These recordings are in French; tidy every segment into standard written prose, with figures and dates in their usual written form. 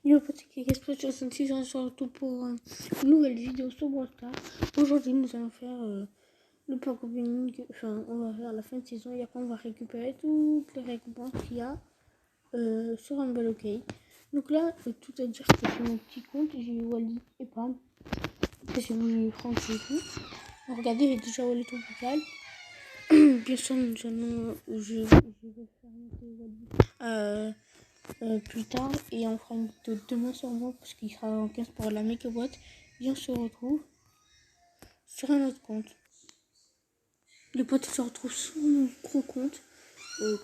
Yo potes, Gaspard 66, on se retrouve pour une nouvelle vidéo sur Brawl Stars. Aujourd'hui, nous allons faire le pack opening. Enfin, on va faire la fin de saison et après, on va récupérer toutes les récompenses qu'il y a sur un bel OK. Donc là, tout à dire que c'est mon petit compte. J'ai eu Wally et Pam. Après, j'ai eu Franck et tout. Donc, regardez, j'ai déjà Wally au total. Bien sûr, nous allons. Je vais faire monter Wally. Plus tard et on fera une vidéo demain sûrement parce qu'il sera en 15 pour la make boîte et on se retrouve sur un autre compte. Les potes se retrouvent sur mon gros compte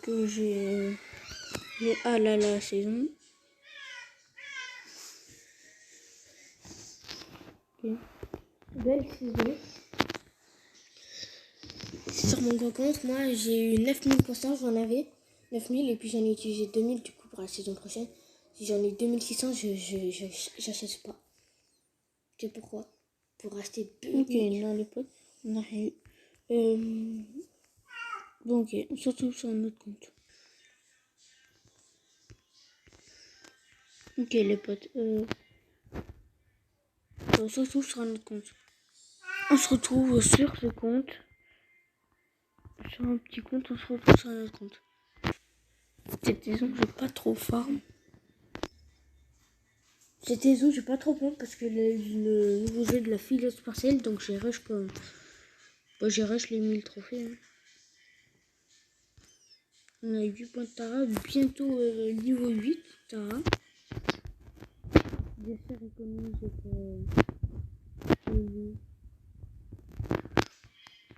que j'ai à la saison. Okay. Belle saison. Sur mon gros compte, moi j'ai eu 9000%, j'en avais 9000 et puis j'en ai utilisé 2000 du coup pour la saison prochaine. Si j'en ai 2600, j'achète pas. C'est pourquoi? Pour acheter 2000. Ok, non les potes, on a rien eu. Donc ok, on se retrouve sur un autre compte. Ok les potes, on se retrouve sur un autre compte. On se retrouve sur ce compte. Sur un petit compte, on se retrouve sur un autre compte. Cette saison, j'ai pas trop farm. Cette saison, j'ai pas trop farm parce que le nouveau jeu de la fileuse partielle, donc j'ai rush comme. Bon, j'ai rush les 1000 trophées. Hein. On a 8 points de Tara, bientôt niveau 8 Tara. J'espère économiser pour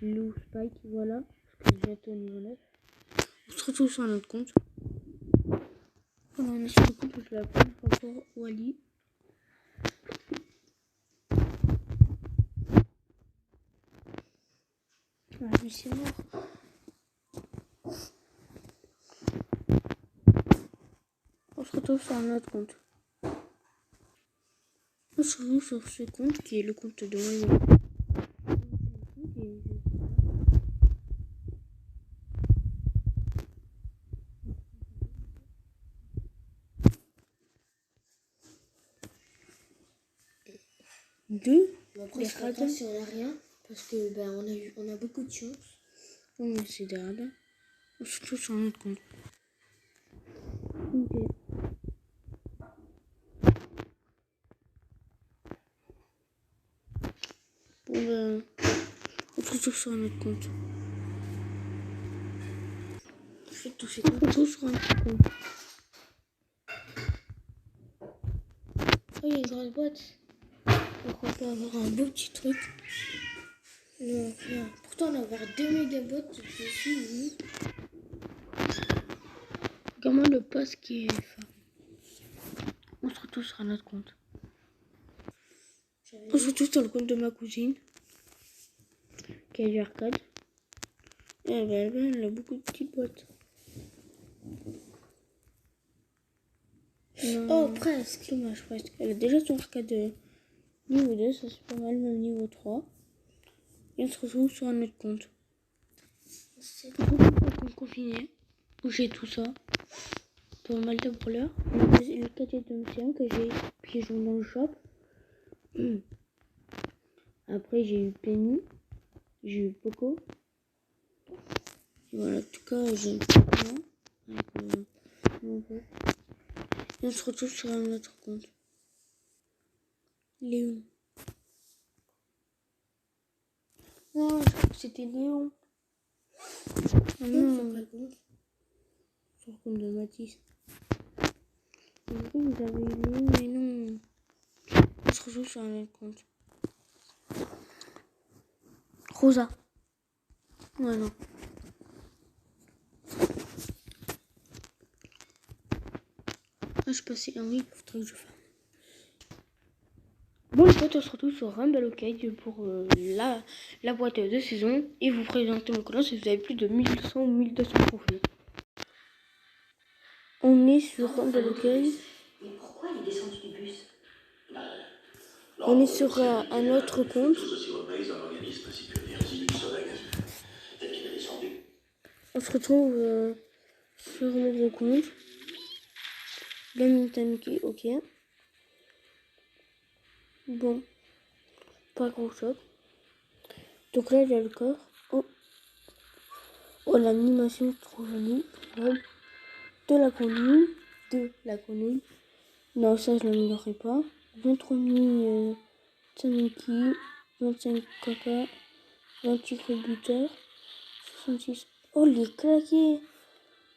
Lou Spike, voilà. Parce que j'ai bientôt au niveau 9. On se retrouve sur un autre compte. Voilà, on est sur le compte de la première fois pour Wally. Ah, mais c'est mort. On se retrouve sur un autre compte. On se retrouve sur ce compte qui est le compte de Wally. Deux. Après, c'est pas grave si on a rien, parce que on a beaucoup de chance. On essaie de radar. On se retrouve sur un autre compte. Ok. Bon on se retrouve sur un autre compte. Je fais tout ces On se retrouve sur un autre compte. Oh, il y a une grosse boîte. Donc on peut avoir un beau petit truc. Non. Pourtant on va avoir 2 mégabots dessus. Comment le poste qui est fort. On se retrouve sur un autre compte. On se retrouve sur le compte de ma cousine. Qui a du arcade. Et elle a beaucoup de petites boîtes. Non. Oh, presque. Dommage, presque. Elle a déjà son arcade niveau 2, ça c'est pas mal, même niveau 3. Et on se retrouve sur un autre compte. On se retrouve sur un compte confiné. Où j'ai tout ça. Pas mal de brawlers. Le cadet de Monsieur que j'ai piégé dans le shop. Après j'ai eu Penny. J'ai eu Poco. Et voilà, en tout cas j'ai un petit peu. Et on se retrouve sur un autre compte. Léon. Non, je crois que c'était Léon. Ah non, sur le compte de Mathis. Vous avez Léon, mais non. On se retrouve sur un autre compte. Rosa. Ouais, non. Ah, je passais un oui, il faudrait que je fasse. Bon les potes, on se retrouve sur Rumble OK pour la boîte de saison et vous présenter mon compte si vous avez plus de 1100 ou 1200 profils. On est sur Rumble OK. Mais pourquoi il est descendu du bus? On est sur un autre compte. On se retrouve sur mon gros compte. Gamin Tanki, ok. Bon, pas grand chose. Donc là, il y a le corps. Oh, oh l'animation trop jolie. Voilà. De la grenouille. Non, ça, je l'améliorerai pas. 23 000 Tanuki, 25 caca, 28 rebuteurs, 66. Oh, les claqués!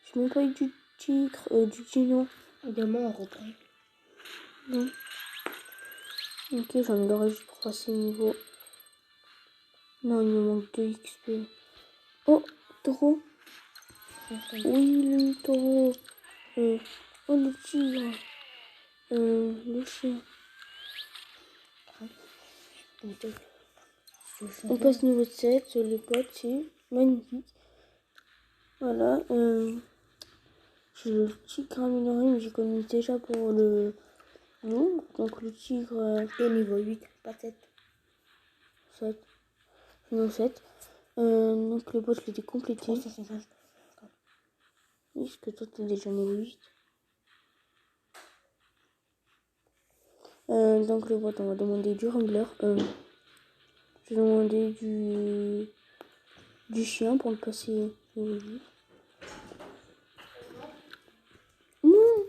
Je n'ai même pas eu du tigre, du dino. Également, on reprend. Non. Ok, j'améliorerai juste pour passer niveau. Non, il me manque 2 XP. Oh, taureau. Oui, le taureau. Oh, le tigre. Le chien. On passe niveau 7 sur le pote, c'est magnifique. Voilà. J'ai le tigre amélioré, mais j'ai connu déjà pour le loup. Donc le tigre. T'es niveau 8, pas 7. 7. Non, 7. Donc le bot, je l'ai complété. 350. Oui, parce que toi, t'es déjà niveau 8. Donc le bot, on va demander du rambler. Je vais demander du chien pour le passer niveau 8. Non.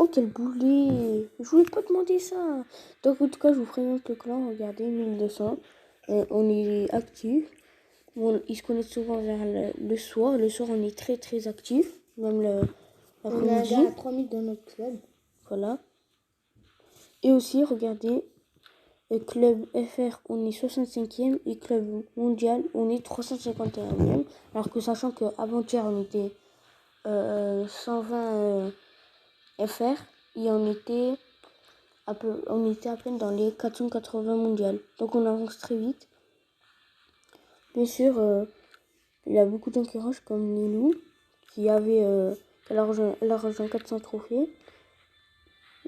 Oh, quel boulet! Je voulais pas demander ça. Donc, en tout cas, je vous présente le clan. Regardez, 1200. On est actif. Bon, ils se connectent souvent vers le soir. Le soir, on est très très actif. Même On a un l'après-midi. gars à 3000 dans notre club. Voilà. Et aussi, regardez, Club FR, on est 65e. Et Club Mondial, on est 351e. Alors que sachant qu'avant-hier, on était 120 FR. Et on était à peine dans les 480 mondiales. Donc on avance très vite. Bien sûr, il y a beaucoup d'encourages comme Nilou, qui avait elle a rejoint 400 trophées.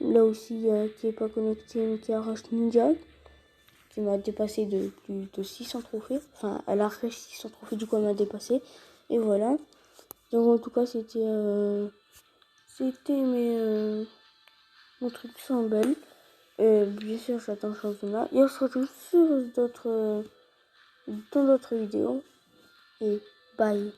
Là aussi, qui n'est pas connecté, mais qui arrache Ninja, qui m'a dépassé de plus de 600 trophées. Enfin, elle arrache 600 trophées, du coup elle m'a dépassé. Et voilà. Donc en tout cas, c'était mon truc sans belle. Bien sûr, j'attends le championnat. Et on se retrouve dans d'autres vidéos. Et bye.